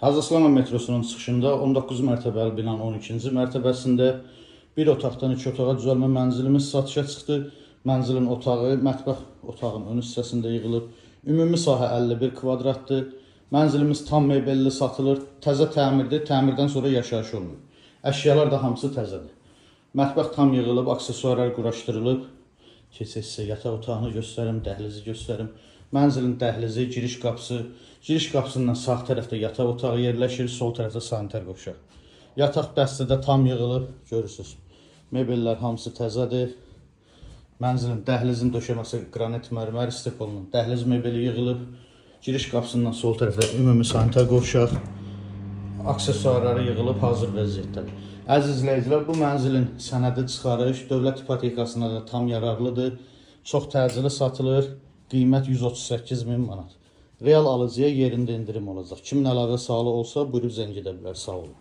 Hacıslama metrosunun çıxışında 19 mərtəbəli binanın 12-ci mərtəbəsində bir otaqdan 2 otağa düzəlmə mənzilimiz satışa çıxdı. Mənzilin otağı mətbəx otağının ön hissəsində yığılıb. Ümumi sahə 51 kvadratdır. Mənzilimiz tam mebelli satılır. Təzə təmirdir. Təmirdən sonra yaşayış olunur. Əşyalar da hamısı təzədir. Mətbəx tam yığılıb, aksesuarlar quraşdırılıb. Keçək sizə yataq otağını göstərim, dəhlizi göstərim. Mənzilin dəhlizi, giriş qapısı. Giriş qapısından sağ tərəfdə yataq otağı yerləşir, sol tərəfdə sanitar qovşaq. Yataq bəstədə tam yığılıb, görürsünüz. Mebellər hamısı təzədir. Mənzilin dəhlizin döşəməsi qranit mərmər istipolunun dəhliz mebeli yığılıb. Giriş qapısından sol tərəfdə ümumi sanitar qovşaq. Aksesuarları yığılıb, hazır vəziyyətdədir. Əziz izləyicilər, bu mənzilin sənədi çıxarış dövlət ipotekasına da tam yararlıdır. Çox təcili satılır. Qiymət 138.000 manat. Real alıcıya yerində indirim olacaq. Kimin əlaqə sağlı olsa, buyurub zəng edə bilər. Sağ olun.